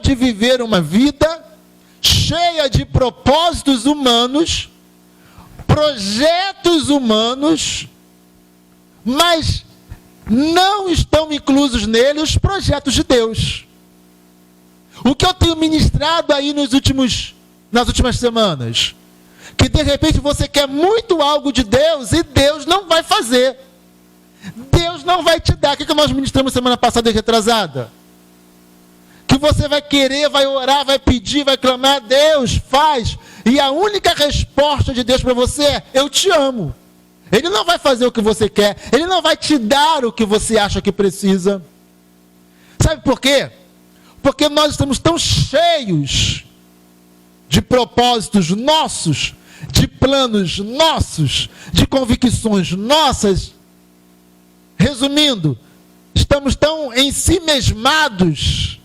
pode viver uma vida cheia de propósitos humanos, projetos humanos, mas não estão inclusos nele os projetos de Deus. O que eu tenho ministrado aí nas últimas semanas? Que de repente você quer muito algo de Deus e Deus não vai fazer. Deus não vai te dar. O que nós ministramos semana passada e retrasada? Que você vai querer, vai orar, vai pedir, vai clamar, Deus faz. E a única resposta de Deus para você é: eu te amo. Ele não vai fazer o que você quer. Ele não vai te dar o que você acha que precisa. Sabe por quê? Porque nós estamos tão cheios de propósitos nossos, de planos nossos, de convicções nossas. Resumindo, estamos tão ensimesmados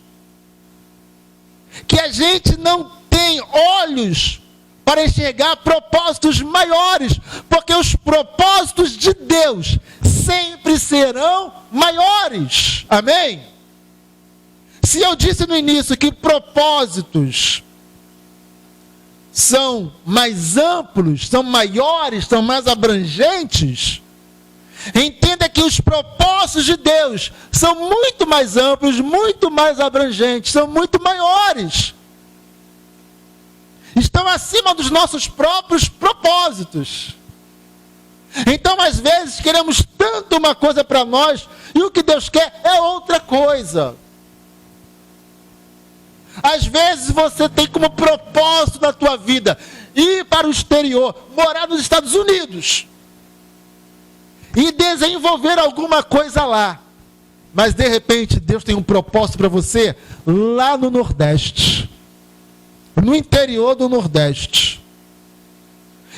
que a gente não tem olhos para enxergar propósitos maiores, porque os propósitos de Deus sempre serão maiores. Amém? Se eu disse no início que propósitos são mais amplos, são maiores, são mais abrangentes, entenda que os propósitos de Deus são muito mais amplos, muito mais abrangentes, são muito maiores. Estão acima dos nossos próprios propósitos. Então, às vezes, queremos tanto uma coisa para nós, e o que Deus quer é outra coisa. Às vezes, você tem como propósito da tua vida ir para o exterior, morar nos Estados Unidos e desenvolver alguma coisa lá. Mas, de repente, Deus tem um propósito para você lá no Nordeste. No interior do Nordeste.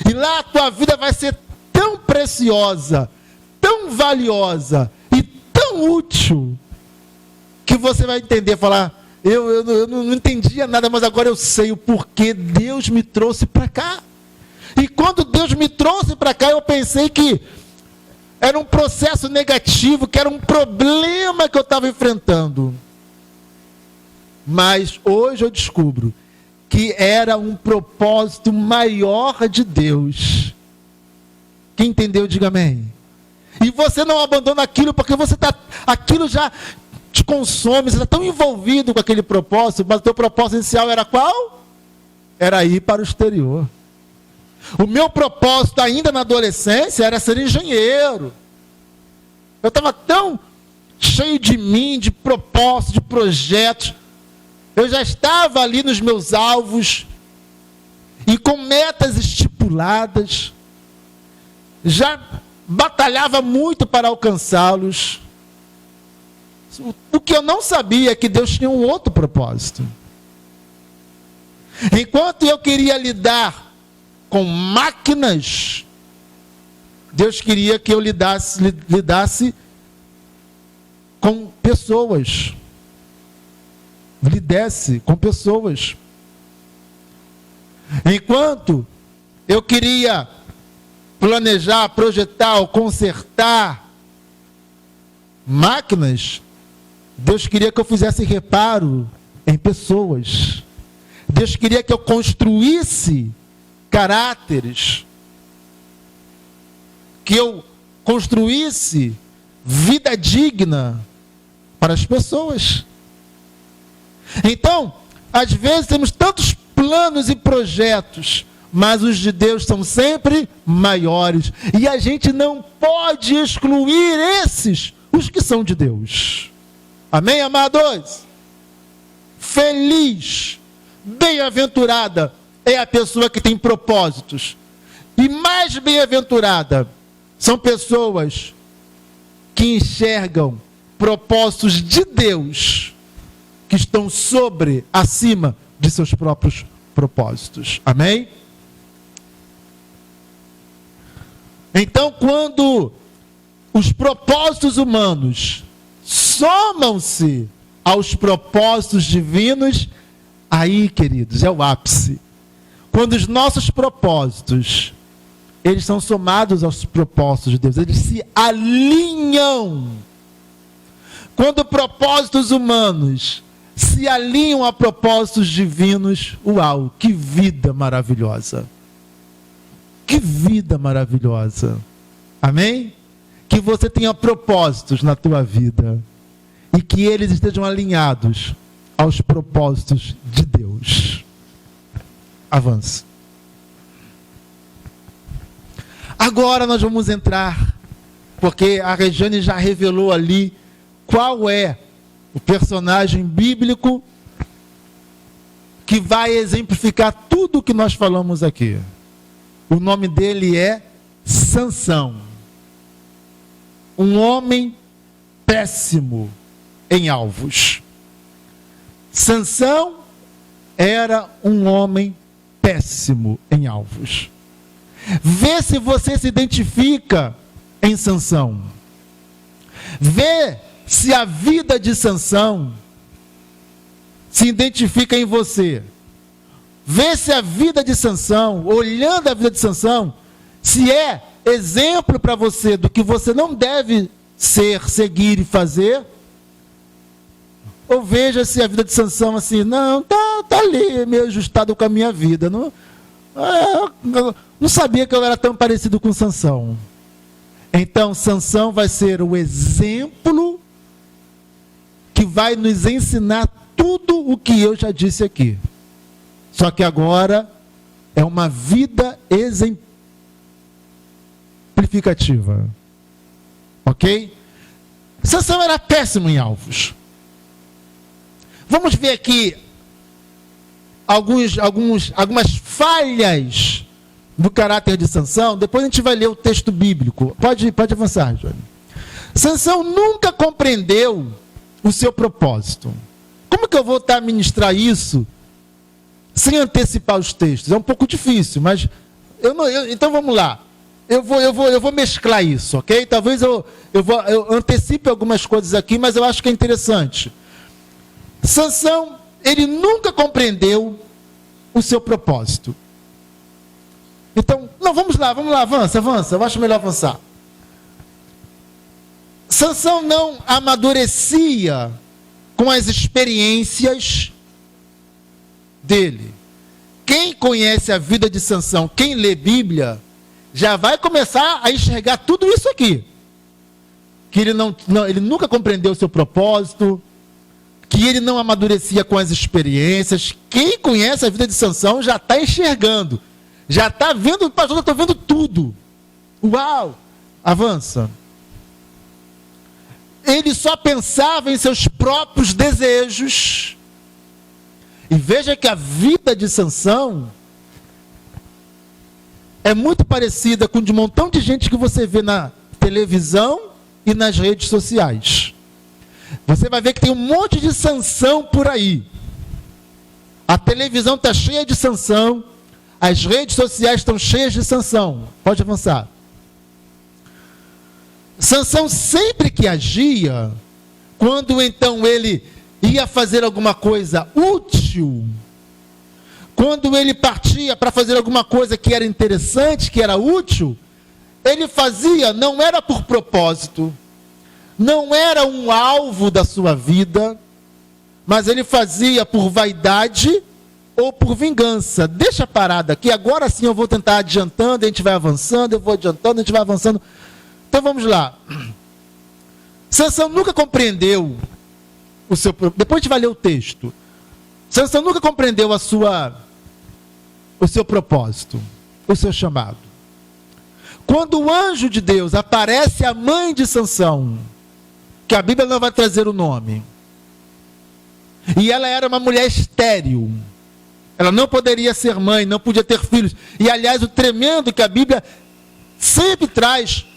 E lá a tua vida vai ser tão preciosa, tão valiosa e tão útil, que você vai entender, falar: eu não entendia nada, mas agora eu sei o porquê Deus me trouxe para cá. E quando Deus me trouxe para cá, eu pensei que era um processo negativo, que era um problema que eu estava enfrentando. Mas hoje eu descubro que era um propósito maior de Deus. Quem entendeu, diga amém. E você não abandona aquilo, porque aquilo já te consome, você está tão envolvido com aquele propósito, mas o teu propósito inicial era qual? Era ir para o exterior. O meu propósito ainda na adolescência era ser engenheiro. Eu estava tão cheio de mim, de propósitos, de projetos. Eu já estava ali nos meus alvos e com metas estipuladas. Já batalhava muito para alcançá-los. O que eu não sabia é que Deus tinha um outro propósito. Enquanto eu queria lidar com máquinas, Deus queria que eu lidasse com pessoas. Lidasse com pessoas. Enquanto eu queria planejar, projetar ou consertar máquinas, Deus queria que eu fizesse reparo em pessoas. Deus queria que eu construísse caráteres, que eu construísse vida digna para as pessoas. Então, às vezes temos tantos planos e projetos, mas os de Deus são sempre maiores. E a gente não pode excluir os que são de Deus. Amém, amados? Feliz, bem-aventurada é a pessoa que tem propósitos. E mais bem-aventurada são pessoas que enxergam propósitos de Deus que estão acima de seus próprios propósitos. Amém? Então, quando os propósitos humanos somam-se aos propósitos divinos, aí, queridos, é o ápice. Quando os nossos propósitos, eles são somados aos propósitos de Deus, eles se alinham. Quando propósitos humanos se alinham a propósitos divinos. Uau, que vida maravilhosa! Que vida maravilhosa! Amém? Que você tenha propósitos na tua vida e que eles estejam alinhados aos propósitos de Deus. Avance. Agora nós vamos entrar, porque a Regiane já revelou ali qual é o personagem bíblico que vai exemplificar tudo o que nós falamos aqui. O nome dele é Sansão. Um homem péssimo em alvos. Sansão era um homem péssimo em alvos. Vê se você se identifica em Sansão. Vê se a vida de Sansão se identifica em você. Vê se a vida de Sansão, olhando a vida de Sansão, se é exemplo para você do que você não deve ser, seguir e fazer. Ou veja se a vida de Sansão assim, não, tá ali, meio ajustado com a minha vida. Não sabia que eu era tão parecido com Sansão. Então, Sansão vai ser o exemplo que vai nos ensinar tudo o que eu já disse aqui. Só que agora é uma vida exemplificativa. Ok? Sansão era péssimo em alvos. Vamos ver aqui algumas falhas do caráter de Sansão. Depois a gente vai ler o texto bíblico. Pode avançar, Johnny. Sansão nunca compreendeu o seu propósito. Como que eu vou estar a ministrar isso sem antecipar os textos? É um pouco difícil, mas então vamos lá. Eu vou mesclar isso, ok? Talvez eu antecipe algumas coisas aqui, mas eu acho que é interessante. Sansão, ele nunca compreendeu o seu propósito. Então, não, vamos lá, avança, eu acho melhor avançar. Sansão não amadurecia com as experiências dele. Quem conhece a vida de Sansão, quem lê Bíblia, já vai começar a enxergar tudo isso aqui. Que ele nunca compreendeu o seu propósito, que ele não amadurecia com as experiências. Quem conhece a vida de Sansão já está enxergando. Já está vendo, pastor, eu estou vendo tudo. Uau! Avança. Ele só pensava em seus próprios desejos. E veja que a vida de Sansão é muito parecida com de um montão de gente que você vê na televisão e nas redes sociais. Você vai ver que tem um monte de Sansão por aí. A televisão está cheia de Sansão. As redes sociais estão cheias de Sansão. Pode avançar. Sansão sempre que agia, quando então ele ia fazer alguma coisa útil, quando ele partia para fazer alguma coisa que era interessante, que era útil, ele fazia, não era por propósito, não era um alvo da sua vida, mas ele fazia por vaidade ou por vingança. Deixa a parada aqui, agora sim eu vou tentar adiantando, a gente vai avançando, eu vou adiantando, a gente vai avançando. Então vamos lá. Sansão nunca compreendeu o seu... Depois a gente vai ler o texto. Sansão nunca compreendeu o seu propósito, o seu chamado. Quando o anjo de Deus aparece à mãe de Sansão, que a Bíblia não vai trazer o nome, e ela era uma mulher estéril, ela não poderia ser mãe, não podia ter filhos. E aliás, o tremendo que a Bíblia sempre traz,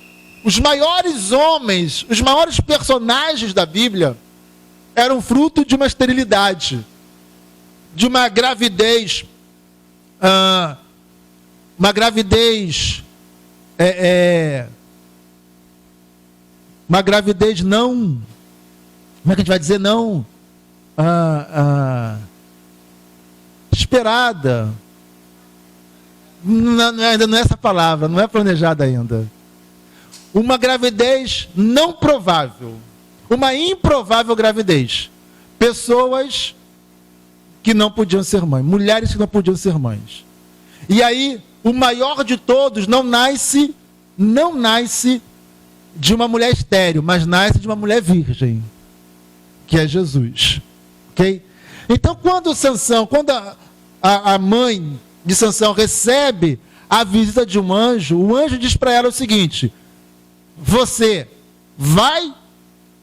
os maiores homens, os maiores personagens da Bíblia eram fruto de uma esterilidade, de uma gravidez, uma gravidez não, como é que a gente vai dizer, não esperada, ainda não é essa palavra, não é planejada ainda. Uma gravidez não provável, uma improvável gravidez. pessoas que não podiam ser mães, mulheres que não podiam ser mães. E aí, o maior de todos não nasce de uma mulher estéril, mas nasce de uma mulher virgem, que é Jesus. Ok? Então, quando a mãe de Sansão recebe a visita de um anjo, o anjo diz para ela o seguinte: você vai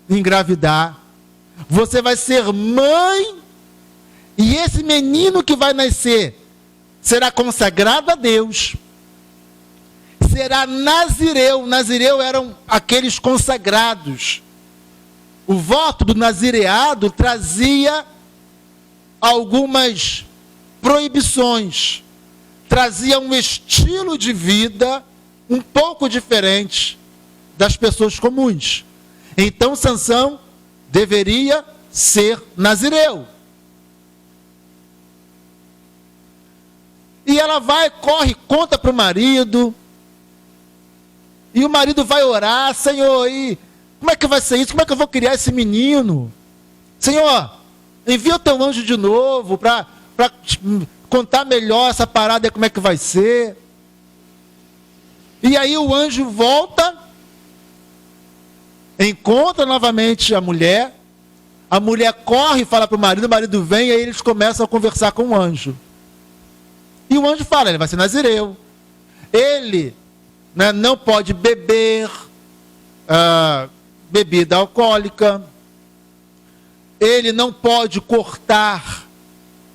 engravidar, você vai ser mãe, e esse menino que vai nascer será consagrado a Deus, será nazireu. Nazireu eram aqueles consagrados. O voto do nazireado trazia algumas proibições, trazia um estilo de vida um pouco diferente das pessoas comuns. Então Sansão deveria ser nazireu. E ela vai, corre, conta para o marido. E o marido vai orar: Senhor, e como é que vai ser isso? Como é que eu vou criar esse menino? Senhor, envia o teu anjo de novo para contar melhor essa parada, como é que vai ser. E aí o anjo volta, encontra novamente a mulher corre e fala para o marido vem, e aí eles começam a conversar com o anjo. E o anjo fala: ele vai ser nazireu, ele não pode beber bebida alcoólica, ele não pode cortar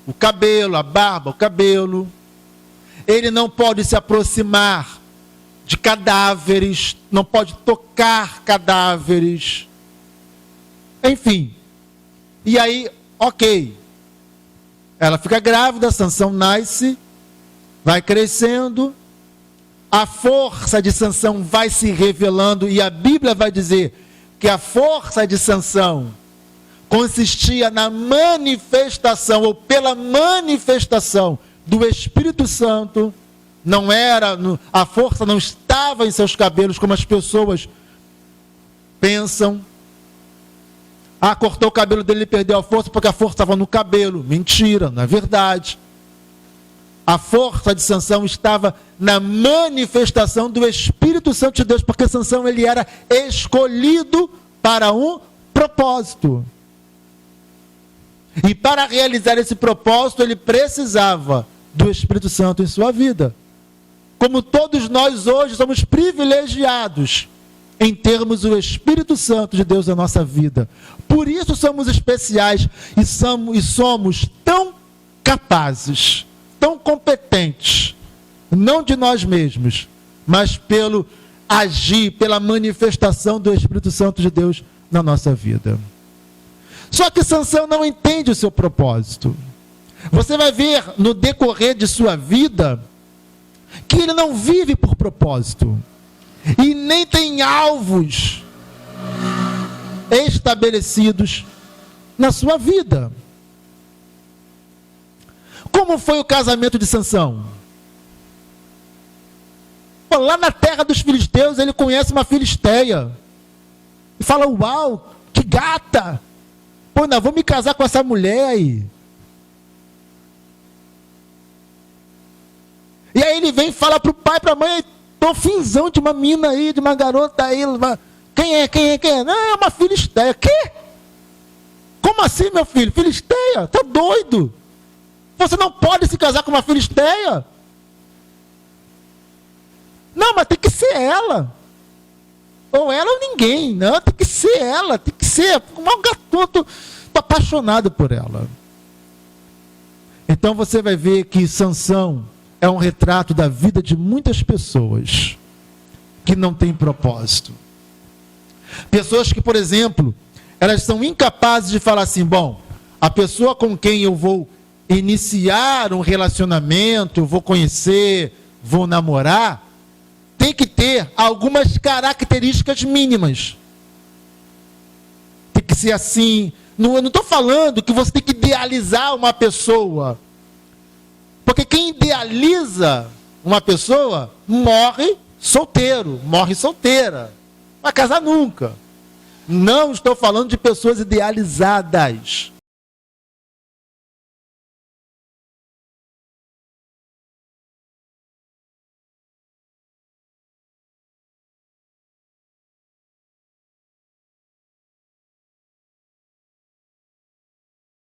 o cabelo, a barba, o cabelo, ele não pode se aproximar de cadáveres, não pode tocar cadáveres, enfim. E aí, ok, ela fica grávida, Sansão nasce, vai crescendo, a força de Sansão vai se revelando, e a Bíblia vai dizer que a força de Sansão consistia na manifestação, ou pela manifestação do Espírito Santo. Não era, a força não estava em seus cabelos, como as pessoas pensam. Cortou o cabelo dele e perdeu a força porque a força estava no cabelo. Mentira, não é verdade. A força de Sansão estava na manifestação do Espírito Santo de Deus, porque Sansão ele era escolhido para um propósito. E para realizar esse propósito, ele precisava do Espírito Santo em sua vida. Como todos nós hoje somos privilegiados em termos o Espírito Santo de Deus na nossa vida. Por isso somos especiais e somos tão capazes, tão competentes, não de nós mesmos, mas pelo agir, pela manifestação do Espírito Santo de Deus na nossa vida. Só que Sansão não entende o seu propósito. Você vai ver no decorrer de sua vida que ele não vive por propósito e nem tem alvos estabelecidos na sua vida. Como foi o casamento de Sansão? Lá na terra dos filisteus, ele conhece uma filisteia e fala: uau, que gata! Pô, não, vou me casar com essa mulher aí. E aí ele vem e fala para o pai, para a mãe: tô finzão de uma mina aí, de uma garota aí. Quem é? Não, é uma filisteia. Quê? Como assim, meu filho? Filisteia? Tá doido? Você não pode se casar com uma filisteia? Não, mas tem que ser ela. Ou ela ou ninguém. Não, tem que ser ela. Tem que ser. Um garoto. Estou apaixonado por ela. Então você vai ver que Sansão é um retrato da vida de muitas pessoas que não têm propósito. Pessoas que, por exemplo, elas são incapazes de falar assim: bom, a pessoa com quem eu vou iniciar um relacionamento, vou conhecer, vou namorar, tem que ter algumas características mínimas. Tem que ser assim. Eu não estou falando que você tem que idealizar uma pessoa. Porque quem idealiza uma pessoa morre solteiro, morre solteira. Não vai casar nunca. Não estou falando de pessoas idealizadas.